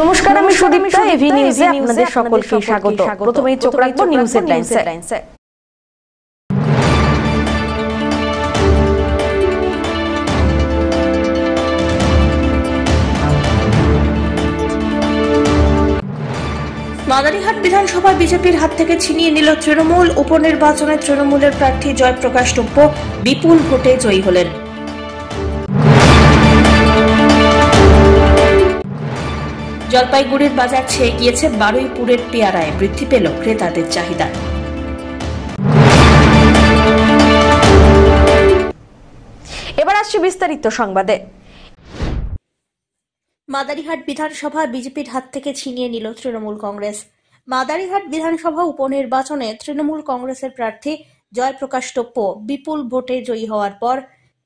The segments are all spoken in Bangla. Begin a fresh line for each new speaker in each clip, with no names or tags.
নমস্কার, আমি সুদীপ্তা। এভি নিউজে আপনাদের সকলকে স্বাগত। প্রথমেই চোখ রাখবো নিউজ হেডলাইনসে।
মাদারিহাট বিধানসভা বিজেপির হাত থেকে ছিনিয়ে নিল তৃণমূল। উপনির্বাচনে তৃণমূলের প্রার্থী জয়প্রকাশ টুপ্পো বিপুল ভোটে জয়ী হলেন। জলপাইগুড়ির বাজার ছেয়ে গিয়েছে বারুইপুরের পেয়ারায়, বৃদ্ধি পেল ক্রেতাদের চাহিদা।
এবার আসছে বিস্তারিত সংবাদে।
মাদারিহাট বিধানসভা বিজেপির হাত থেকে ছিনিয়ে নিল তৃণমূল কংগ্রেস। মাদারিহাট বিধানসভা উপনির্বাচনে তৃণমূল কংগ্রেসের প্রার্থী জয়প্রকাশ টুপ্পো বিপুল ভোটে জয়ী হওয়ার পর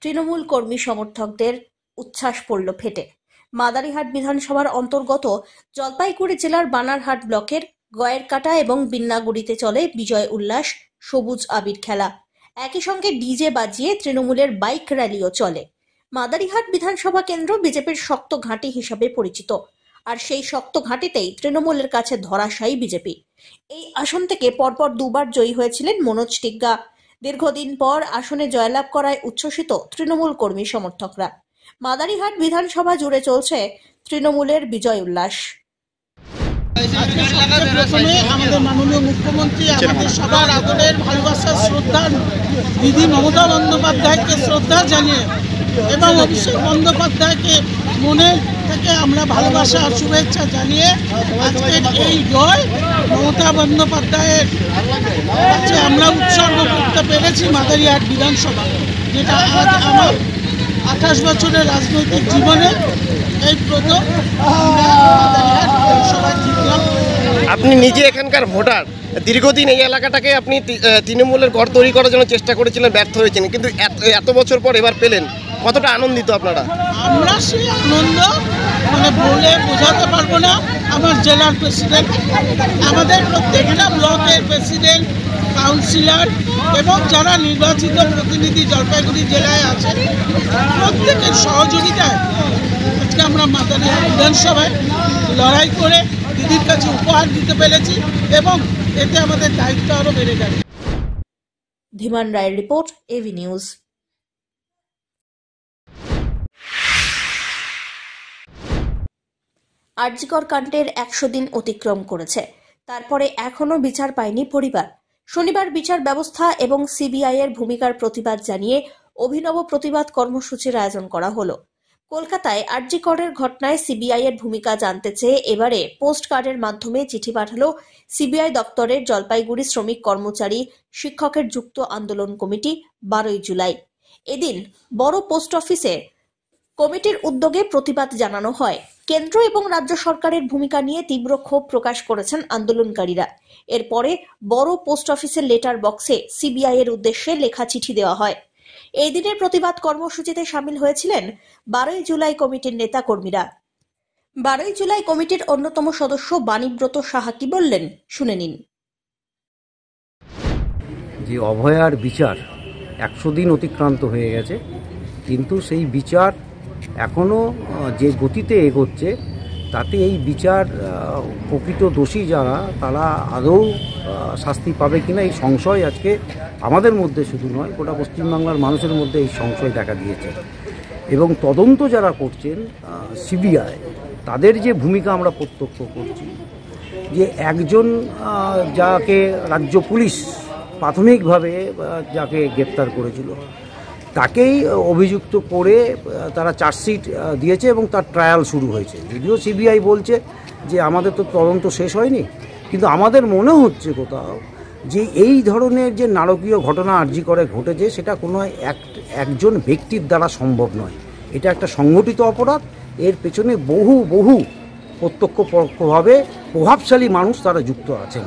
তৃণমূল কর্মী সমর্থকদের উচ্ছ্বাস পড়ল ফেটে। মাদারিহাট বিধানসভার অন্তর্গত জলপাইগুড়ি জেলার বানারহাট ব্লকের গয়েরকাটা এবং বিন্নাগুড়িতে চলে বিজয় উল্লাস, সবুজ আবির খেলা। একই সঙ্গে ডিজে বাজিয়ে তৃণমূলের বাইক র্যালিও চলে। মাদারিহাট বিধানসভা কেন্দ্র বিজেপির শক্ত ঘাঁটি হিসাবে পরিচিত, আর সেই শক্ত ঘাঁটিতেই তৃণমূলের কাছে ধরাশায়ী বিজেপি। এই আসন থেকে পরপর দুবার জয়ী হয়েছিলেন মনোজ টিগ্গা। দীর্ঘদিন পর আসনে জয়লাভ করায় উচ্ছ্বসিত তৃণমূল কর্মী সমর্থকরা। মাদারিহাট বিধানসভা জুড়ে চলছে তৃণমূলের বিজয় উল্লাস।
আমাদের মাননীয় মুখ্যমন্ত্রী, আমাদের সবার আদরের ভালোবাসার শ্রদ্ধা দিদি মমতা বন্দ্যোপাধ্যায়কে শ্রদ্ধা জানিয়ে এবং অভিষেক বন্দ্যোপাধ্যায়কে মনে থেকে আমরা ভালোবাসা আর শুভেচ্ছা জানিয়ে আজকের এই জয় মমতা বন্দ্যোপাধ্যায়ের কাছে আমরা উৎসর্গ করতে পেরেছি মাদারিহাট বিধানসভা, যেটা আজ আমার 28 বছরের রাজনৈতিক জীবনে এই প্রথম মাদারিহাট বিধানসভা জিতলাম।
আপনি নিজে এখানকার ভোটার, দীর্ঘদিন এই এলাকাটাকে আপনি তৃণমূলের গড় তৈরি করার জন্য চেষ্টা করেছিলেন, ব্যর্থ হয়েছেন, কিন্তু এত বছর পর এবার পেলেন, কতটা আনন্দিত আপনারা?
আমরা সেই আনন্দ বলে বোঝাতে পারবো না। আমার জেলার প্রেসিডেন্ট, আমাদের প্রত্যেকটা ব্লকের প্রেসিডেন্ট, কাউন্সিলর এবং যারা নির্বাচিত প্রতিনিধি জলপাইগুড়ি জেলায় আছেন, প্রত্যেকের সহযোগিতায় আজকে আমরা মাদারিহাট বিধানসভায় লড়াই করে দিদির কাছে উপহার দিতে পেরেছি এবং এতে আমাদের দায়িত্ব আরো বেড়ে যাবে।
ধীমান রায়ের রিপোর্ট, এভি নিউজ। আরজিকর কাণ্ডের 100 দিন অতিক্রম করেছে, তারপরে এখনো বিচার পায়নি পরিবার। শনিবার বিচার ব্যবস্থা এবং সিবিআই এর ভূমিকার প্রতিবাদ জানিয়ে অভিনব প্রতিবাদ কর্মসূচির আয়োজন করা হলো। কলকাতায় আরজিকরের ঘটনায় সিবিআই এর ভূমিকা জানতে চেয়ে এবারে পোস্ট কার্ডের মাধ্যমে চিঠি পাঠালো সিবিআই দপ্তরের জলপাইগুড়ি শ্রমিক কর্মচারী শিক্ষকের যুক্ত আন্দোলন কমিটি 12 জুলাই। এদিন বড় পোস্ট অফিসে কমিটির উদ্যোগে প্রতিবাদ জানানো হয়। কেন্দ্র এবং রাজ্য সরকারের ভূমিকা নিয়ে তীব্র ক্ষোভ প্রকাশ করেছেন আন্দোলনকারীরা। এরপরে বড় পোস্ট অফিসের লেটার বক্সে সিবিআই এর উদ্দেশ্যে লেখা চিঠি দেওয়া হয়। এই দিনের প্রতিবাদ কর্মসূচিতে সামিল হয়েছিলেন 12 জুলাই কমিটির নেতা কর্মীরা। 12 জুলাই কমিটির অন্যতম সদস্য বাণীব্রত সাহা কি বললেন, শুনে নিন।
যে অভয়ার বিচার 100 দিন অতিক্রান্ত হয়ে গেছে, কিন্তু সেই বিচার এখনও যে গতিতে এগোচ্ছে তাতে এই বিচার প্রকৃত দোষী যারা তারা আদৌ শাস্তি পাবে কিনা এই সংশয় আজকে আমাদের মধ্যে শুধু নয়, গোটা পশ্চিমবাংলার মানুষের মধ্যে এই সংশয় দেখা দিয়েছে। এবং তদন্ত যারা করছেন সিবিআই, তাদের যে ভূমিকা আমরা প্রত্যক্ষ করছি, যে একজন যাকে রাজ্য পুলিশ প্রাথমিকভাবে যাকে গ্রেপ্তার করেছিল তাকেই অভিযুক্ত করে তারা চার্জশিট দিয়েছে এবং তার ট্রায়াল শুরু হয়েছে। যদিও সিবিআই বলছে যে আমাদের তো তদন্ত শেষ হয়নি, কিন্তু আমাদের মনে হচ্ছে কোথাও যে এই ধরনের যে নারকীয় ঘটনা আরজিকরে ঘটেছে সেটা কোনো একজন ব্যক্তির দ্বারা সম্ভব নয়। এটা একটা সংগঠিত অপরাধ। এর পেছনে বহু প্রত্যক্ষ পরোক্ষভাবে প্রভাবশালী মানুষ তারা যুক্ত আছেন।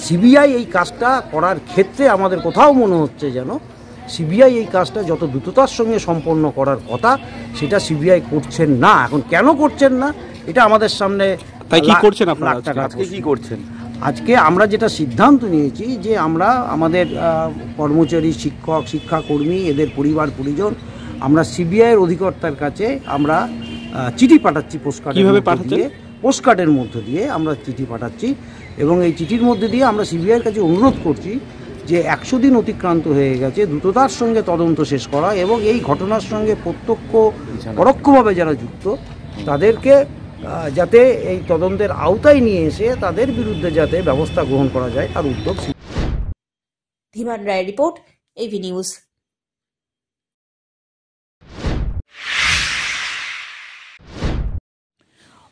সিবিআই এই কাজটা করার ক্ষেত্রে আমাদের কোথাও মনে হচ্ছে যেন সিবিআই এই কাজটা যত দ্রুততার সঙ্গে সম্পন্ন করার কথা সেটা সিবিআই করছেন না। এখন কেন করছেন না এটা আমাদের সামনে।
তাই কি করছেন আপনারা আজকে? কি করছেন
আজকে? আমরা যেটা সিদ্ধান্ত নিয়েছি যে আমরা আমাদের কর্মচারী, শিক্ষক, শিক্ষাকর্মী, এদের পরিবার পরিজন আমরা সিবিআইয়ের অধিকর্তার কাছে আমরা চিঠি পাঠাচ্ছি। পোস্টকার্ড কিভাবে পাঠাচ্ছেন? পোস্টকার্ডের মধ্য দিয়ে আমরা চিঠি পাঠাচ্ছি এবং এই চিঠির মধ্যে দিয়ে আমরা সিবিআইয়ের কাছে অনুরোধ করছি যে 100 দিন অতিক্রান্ত হয়ে গেছে, দ্রুততার সঙ্গে তদন্ত শেষ করা এবং এই ঘটনার সঙ্গে প্রত্যক্ষ পরোক্ষভাবে যারা যুক্ত তাদেরকে যাতে এই তদন্তের আওতায় নিয়ে এসে তাদের বিরুদ্ধে যাতে ব্যবস্থা গ্রহণ করা যায় তার উদ্যোগ।
ধীমান রায় রিপোর্ট, এভি নিউজ।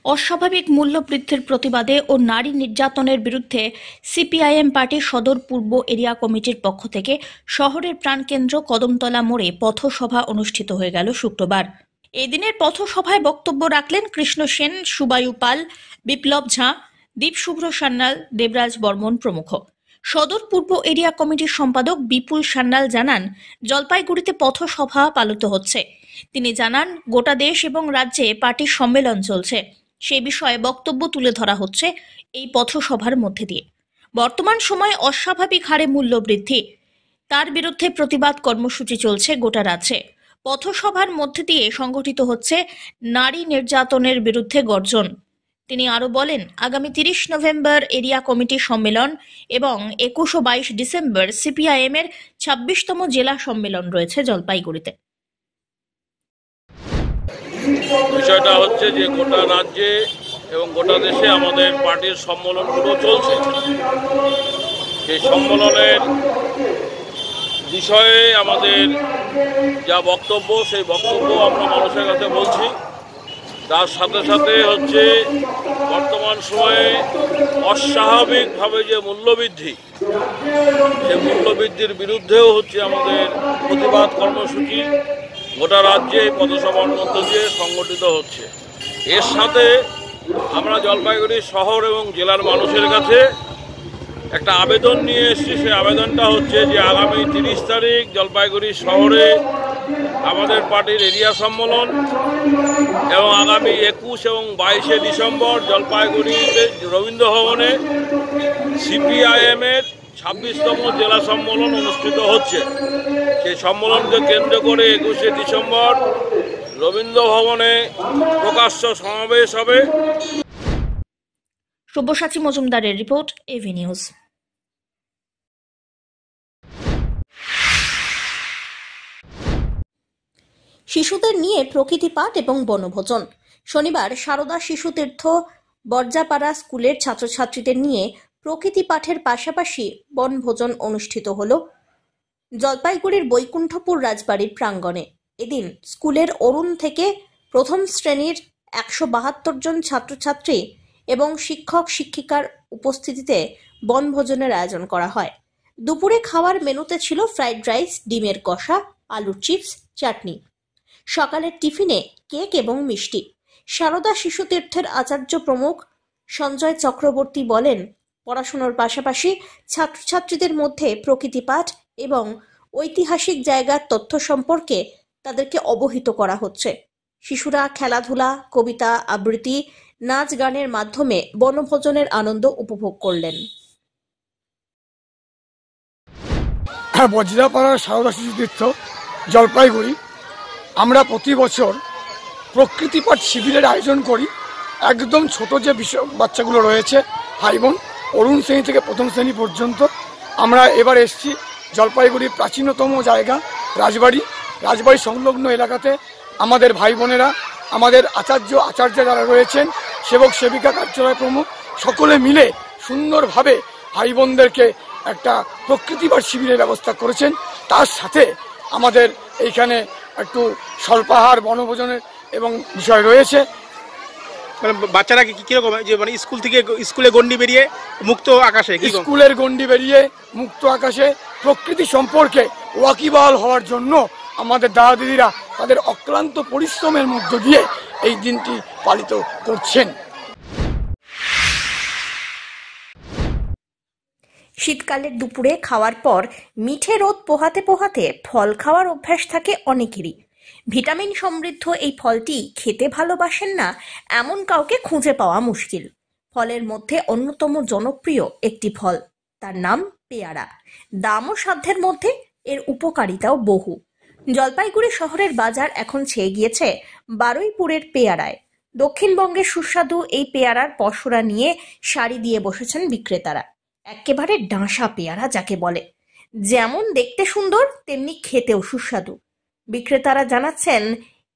অস্বাভাবিক মূল্যবৃদ্ধির প্রতিবাদে ও নারী নির্যাতনের বিরুদ্ধে সিপিআইএম পার্টির সদর পূর্ব এরিয়া কমিটির পক্ষ থেকে শহরের প্রাণকেন্দ্র কদমতলা মোড়ে পথসভা অনুষ্ঠিত হয়ে গেল শুক্রবার। এদিনের পথসভায় বক্তব্য রাখলেন কৃষ্ণ সেন, সুবায়ু পাল, বিপ্লব ঝা, দীপশুভ্র সান্যাল, দেবরাজ বর্মন প্রমুখ। সদর পূর্ব এরিয়া কমিটির সম্পাদক বিপুল সান্যাল জানান, জলপাইগুড়িতে পথসভা পালিত হচ্ছে। তিনি জানান, গোটা দেশ এবং রাজ্যে পার্টির সম্মেলন চলছে, সে বিষয়ে বক্তব্য তুলে ধরা হচ্ছে এই পথসভার মধ্যে দিয়ে। বর্তমান সময়ে অস্বাভাবিক হারে মূল্য বৃদ্ধি, তার বিরুদ্ধে প্রতিবাদ কর্মসূচি চলছে গোটা রাজ্যে। পথসভার মধ্যে দিয়ে সংগঠিত হচ্ছে নারী নির্যাতনের বিরুদ্ধে গর্জন। তিনি আরো বলেন, আগামী 30 নভেম্বর এরিয়া কমিটি সম্মেলন এবং 21 ও 22 ডিসেম্বর সিপিআইএম এর 26তম জেলা সম্মেলন রয়েছে জলপাইগুড়িতে।
বিষয়টা হচ্ছে যে গোটা রাজ্যে এবং গোটা দেশে আমাদের পার্টির সম্মেলনগুলো চলছে। সেই সম্মেলনের বিষয়ে আমাদের যা বক্তব্য, সেই বক্তব্য আমরা মানুষের কাছে বলছি। তার সাথে সাথে হচ্ছে বর্তমান সময়ে অস্বাভাবিকভাবে যে মূল্যবৃদ্ধি, সে মূল্যবৃদ্ধির বিরুদ্ধেও হচ্ছে আমাদের প্রতিবাদ কর্মসূচি গোটা রাজ্যে পথসভার মধ্য দিয়ে সংগঠিত হচ্ছে। এর সাথে আমরা জলপাইগুড়ি শহর এবং জেলার মানুষের কাছে একটা আবেদন নিয়ে এসেছি। সেই আবেদনটা হচ্ছে যে আগামী 30 তারিখ জলপাইগুড়ি শহরে আমাদের পার্টির এরিয়া সম্মেলন এবং আগামী 21 এবং 22 ডিসেম্বর জলপাইগুড়িতে রবীন্দ্র ভবনে সিপিআইএম এর 26তম জেলা সম্মেলন অনুষ্ঠিত হচ্ছে। সেই সম্মেলনকে কেন্দ্র করে 21 ডিসেম্বর রবীন্দ্র ভবনে প্রকাশ্য সমাবেশ হবে।
সব্যসাচী মজুমদারের রিপোর্ট, এভি নিউজ। শিশুদের নিয়ে প্রকৃতি পাঠ এবং বনভোজন। শনিবার সারদা শিশু তীর্থ বর্জাপাড়া স্কুলের ছাত্রছাত্রীদের নিয়ে প্রকৃতি পাঠের পাশাপাশি বনভোজন অনুষ্ঠিত হল জলপাইগুড়ির বৈকুণ্ঠপুর রাজবাড়ির প্রাঙ্গণে। এদিন স্কুলের অরুণ থেকে প্রথম শ্রেণীর 172 জন ছাত্রছাত্রী এবং শিক্ষক শিক্ষিকার উপস্থিতিতে বনভোজনের আয়োজন করা হয়। দুপুরে খাওয়ার মেনুতে ছিল ফ্রাইড রাইস, ডিমের কষা, আলুর চিপস, চাটনি। সকালের টিফিনে কেক এবং মিষ্টি। সারদা শিশু তীর্থের আচার্য প্রমুখ সঞ্জয় চক্রবর্তী বলেন, পড়াশোনার পাশাপাশি ছাত্রছাত্রীদের মধ্যে প্রকৃতি পাঠ এবং ঐতিহাসিক জায়গার তথ্য সম্পর্কে তাদেরকে অবহিত করা হচ্ছে। শিশুরা খেলাধুলা, কবিতা আবৃত্তি, নাচ গানের মাধ্যমে বনভোজনের আনন্দ উপভোগ করলেন।
বজ্রাপাড়ার সারদা শিশু তীর্থ জলপাইগুড়ি আমরা প্রতি বছর প্রকৃতি পাঠ শিবিরের আয়োজন করি। একদম ছোট যে বাচ্চাগুলো রয়েছে, ভাই বোন, অরুণ শ্রেণী থেকে প্রথম শ্রেণী পর্যন্ত। আমরা এবার এসেছি জলপাইগুড়ির প্রাচীনতম জায়গা রাজবাড়ি সংলগ্ন এলাকাতে। আমাদের ভাই বোনেরা, আমাদের আচার্য যারা রয়েছেন, সেবক সেবিকা কার্যালয় প্রমুখ, সকলে মিলে সুন্দরভাবে ভাই বোনদেরকে একটা প্রকৃতিপাঠ শিবিরের ব্যবস্থা করেছেন। তার সাথে আমাদের এইখানে একটু স্বল্পাহার বনভোজনের এবং বিষয় রয়েছে।
মানে বাচ্চারা কিরকম, যে মানে স্কুলে গন্ডি বেরিয়ে মুক্ত আকাশে,
স্কুলের গন্ডি বেরিয়ে মুক্ত আকাশে প্রকৃতি সম্পর্কে ওয়াকিবহাল হওয়ার জন্য আমাদের দাদা দিদিরা তাদের অক্লান্ত পরিশ্রমের মধ্য দিয়ে এই দিনটি পালিত করছেন।
শীতকালের দুপুরে খাওয়ার পর মিঠে রোদ পোহাতে পোহাতে ফল খাওয়ার অভ্যাস থাকে অনেকেরই। ভিটামিন সমৃদ্ধ এই ফলটি খেতে ভালোবাসেন না এমন কাউকে খুঁজে পাওয়া মুশকিল। ফলের মধ্যে অন্যতম জনপ্রিয় একটি ফল, তার নাম পেয়ারা। দাম ও সাধ্যের মধ্যে এর উপকারিতাও বহু। জলপাইগুড়ি শহরের বাজার এখন ছেয়ে গিয়েছে বারুইপুরের পেয়ারায়। দক্ষিণবঙ্গের সুস্বাদু এই পেয়ারার পসরা নিয়ে সারি দিয়ে বসেছেন বিক্রেতারা। একেবারে ডাঁসা পেয়ারা যাকে বলে, যেমন দেখতে সুন্দর তেমনি খেতেও সুস্বাদু। বিক্রেতারা জানাচ্ছেন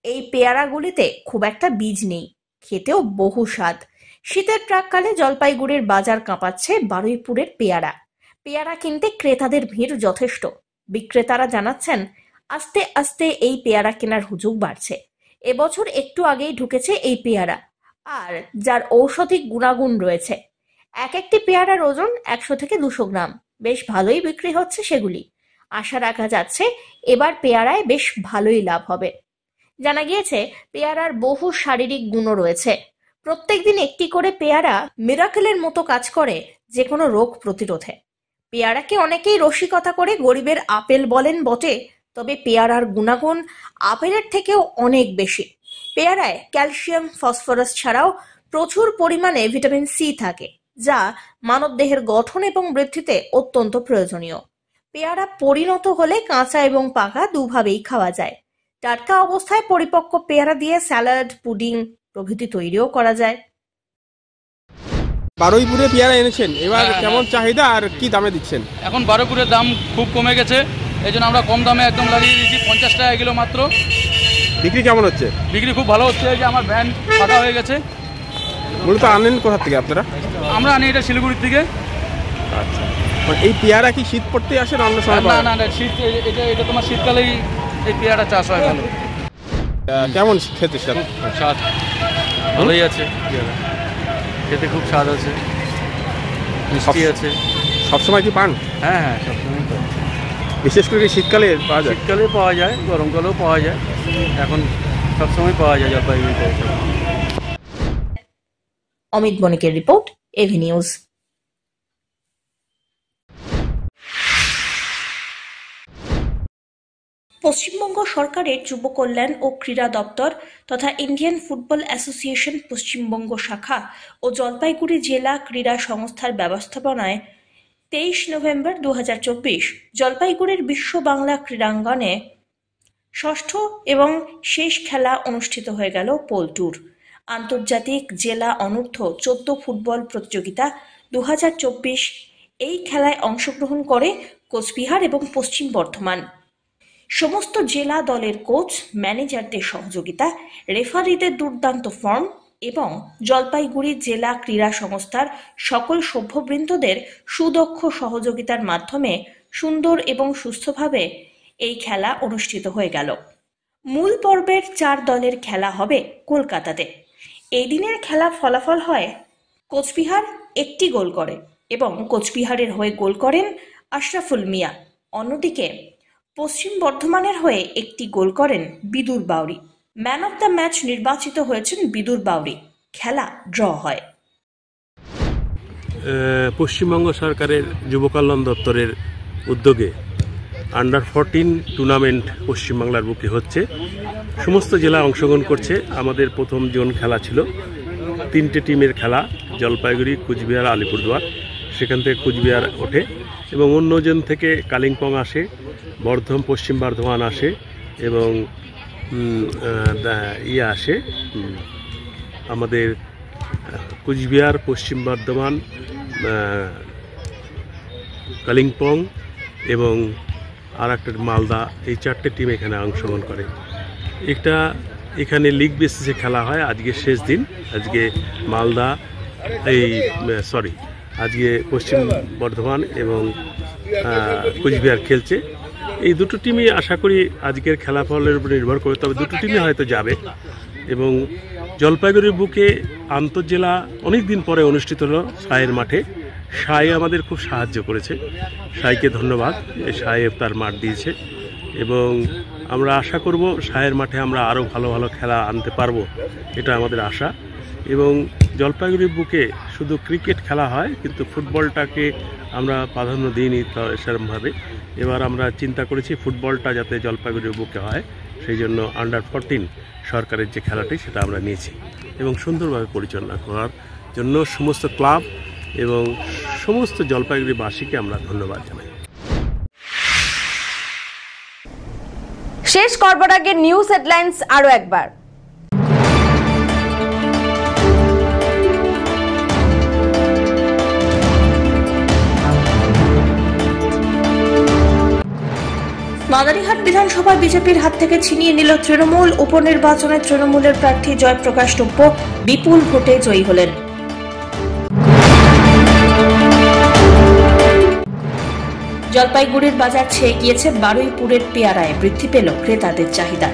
এই পেয়ারাগুলিতে খুব একটা বীজ নেই, খেতেও বহু স্বাদ। শীতের প্রাককালে জলপাইগুড়ির বাজার কাঁপাচ্ছে বারুইপুরের পেয়ারা। পেয়ারা কিনতে ক্রেতাদের ভিড় যথেষ্ট। বিক্রেতারা জানাচ্ছেন আস্তে আস্তে এই পেয়ারা কেনার হুজুগ বাড়ছে। এবছর একটু আগেই ঢুকেছে এই পেয়ারা, আর যার ঔষধি গুণাগুণ রয়েছে। একটি পেয়ারার ওজন 100 থেকে 200 গ্রাম। বেশ ভালোই বিক্রি হচ্ছে সেগুলি। আশা রাখা যাচ্ছে এবার পেয়ারায় বেশ ভালোই লাভ হবে। জানা গিয়েছে পেয়ারার বহু শারীরিক গুণও রয়েছে। প্রত্যেকদিন একটি করে পেয়ারা মিরাকেলের মতো কাজ করে যে কোনো রোগ প্রতিরোধে। পেয়ারাকে অনেকেই রসিকতা করে গরিবের আপেল বলেন বটে, তবে পেয়ারার গুণাগুণ আপেলের থেকেও অনেক বেশি। পেয়ারায় ক্যালসিয়াম, ফসফরাস ছাড়াও প্রচুর পরিমাণে ভিটামিন সি থাকে, যা মানবদেহের গঠন এবং বৃদ্ধিতে অত্যন্ত প্রয়োজনীয়। পেয়ারা পরিণত হলে কাঁচা এবং পাকা দুভাবেই খাওয়া যায়। টাটকা অবস্থায় পরিপক্ক পেয়ারা দিয়ে স্যালাড, পুডিং প্রভৃতি তৈরিও করা যায়।
বারুইপুরে পেয়ারা এনেছেন, এবার কেমন চাহিদা আর কি দামে দিচ্ছেন?
এখন বারুইপুরের দাম খুব কমে গেছে, এই জন্য আমরা কম দামে একদম লাগিয়ে দিয়েছি। 50 টাকা কিলো মাত্র।
বিক্রি কেমন হচ্ছে?
বিক্রি খুব ভালো হচ্ছে। যে আমার ভ্যান ফাঁকা হয়ে গেছে।
মূলত আনেন কোথা থেকে আপনারা?
আমরা আনি এটা শিলিগুড়ির থেকে।
আচ্ছা, এই পেয়ারা কি শীত পড়তে আসে না অন্য সময়?
না না, শীত এটা তোমার শীতকালেই এই পেয়ারা চাষ হয় ভালো।
কেমন খেতে স্বাদ?
স্বাদ ভালোই আছে, খেতে খুব স্বাদ আছে, মিষ্টি আছে।
সবসময় কি পান?
হ্যাঁ হ্যাঁ, সবসময় পাই।
বিশেষ করে শীতকালে পাওয়া যায়?
শীতকালে পাওয়া যায়, গরমকালেও পাওয়া যায়, এখন সবসময় পাওয়া যায় জলপাইগুড়িতে।
অমিত বণিকের রিপোর্ট, এভি নিউজ। পশ্চিমবঙ্গ সরকারের যুব কল্যাণ ও ক্রীড়া দপ্তর তথা ইন্ডিয়ান ফুটবল অ্যাসোসিয়েশন পশ্চিমবঙ্গ শাখা ও জলপাইগুড়ি জেলা ক্রীড়া সংস্থার ব্যবস্থাপনায় 23 নভেম্বর 2024 জলপাইগুড়ির বিশ্ব বাংলা ক্রীড়াঙ্গনে ষষ্ঠ এবং শেষ খেলা অনুষ্ঠিত হয়ে গেল পোল ট্যুর। আন্তর্জাতিক জেলা অনূর্ধ্ব 14 ফুটবল প্রতিযোগিতা 2024। এই খেলায় অংশগ্রহণ করে কোচবিহার এবং পশ্চিম বর্ধমান। সমস্ত জেলা দলের কোচ, ম্যানেজারদের সহযোগিতা, রেফারিদের দুর্দান্ত ফর্ম এবং জলপাইগুড়ি জেলা ক্রীড়া সংস্থার সকল সভ্যবৃন্দদের সুদক্ষ সহযোগিতার মাধ্যমে সুন্দর এবং সুস্থভাবে এই খেলা অনুষ্ঠিত হয়ে গেল। মূল পর্বের 4 দলের খেলা হবে কলকাতাতে। এই দিনের খেলা ফলাফল হয় কোচবিহার 1টি গোল করে এবং কোচবিহারের হয়ে গোল করেন আশরাফুল মিয়া। অন্যদিকে পশ্চিম বর্ধমানের হয়ে 1টি গোল করেন Bidur Bauri. Man of the match নির্বাচিত হয়েছেন বিদুর বাউরি। খেলা ড্র হয়।
পশ্চিমবঙ্গ সরকারের যুব কল্যাণ দপ্তরের উদ্যোগে আন্ডার 14 টুর্নামেন্ট পশ্চিমবাংলার বুকে হচ্ছে। সমস্ত জেলা অংশগ্রহণ করছে। আমাদের প্রথম জোন খেলা ছিল 3টে টিমের খেলা, জলপাইগুড়ি, কুচবিহার, আলিপুরদুয়ার। সেখান থেকে কুচবিহার ওঠে এবং অন্য জোন থেকে কালিম্পং আসে, পশ্চিম বর্ধমান আসে এবং আসে আমাদের কুচবিহার, পশ্চিম বর্ধমান, কালিম্পং এবং আর একটা মালদা। এই 4টে টিম এখানে অংশগ্রহণ করে। এখানে লিগ বেসিসে খেলা হয়। আজকে শেষ দিন। আজকে মালদা আজকে পশ্চিম বর্ধমান এবং কুচবিহার খেলছে। এই দুটো টিমই আশা করি আজকের খেলাফলের উপর নির্ভর করে, তবে দুটো টিমই হয়তো যাবে। এবং জলপাইগুড়ির বুকে আন্তঃজেলা অনেক দিন পরে অনুষ্ঠিত হলো সায়ের মাঠে। সাই আমাদের খুব সাহায্য করেছে, সাইকে ধন্যবাদ। সাই তার মাঠ দিয়েছে এবং আমরা আশা করব সায়ের মাঠে আমরা আরও ভালো ভালো খেলা আনতে পারবো, এটা আমাদের আশা। এবং জলপাইগুড়ির বুকে শুধু ক্রিকেট খেলা হয়, কিন্তু ফুটবলটাকে আমরা প্রাধান্য দিইনি সেরকমভাবে। এবার আমরা চিন্তা করেছি ফুটবলটা যাতে জলপাইগুড়ির বুকে হয়, সেই জন্য আন্ডার 14 সরকারের যে খেলাটি সেটা আমরা নিয়েছি এবং সুন্দরভাবে পরিচালনা করার জন্য সমস্ত ক্লাব এবং সমস্ত জলপাইগুড়িবাসীকে আমরা ধন্যবাদ জানাই।
শেষ করবার আগে নিউজ হেডলাইন্স আরো একবার।
মাদারিহাট বিধানসভা বিজেপির হাত থেকে ছিনিয়ে নিল তৃণমূল। উপনির্বাচনে তৃণমূলের প্রার্থী জয়প্রকাশ টুপ্প বিপুল ভোটে জয়ী হলেন। জলপাইগুড়ির বাজার ছেয়ে গিয়েছে বারুইপুরের পেয়ারায়, বৃদ্ধি পেল ক্রেতাদের চাহিদা।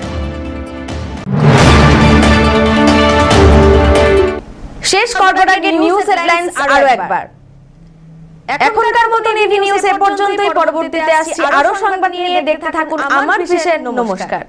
শেষ করবার আগে নিউজ হেডলাইন্স আরো একবার। এখনকার মতো নিউজ এ পর্যন্তই। পরবর্তীতে আসছি আরো সংবাদ নিয়ে। দেখতে থাকুন আমার বিশেষ। নমস্কার।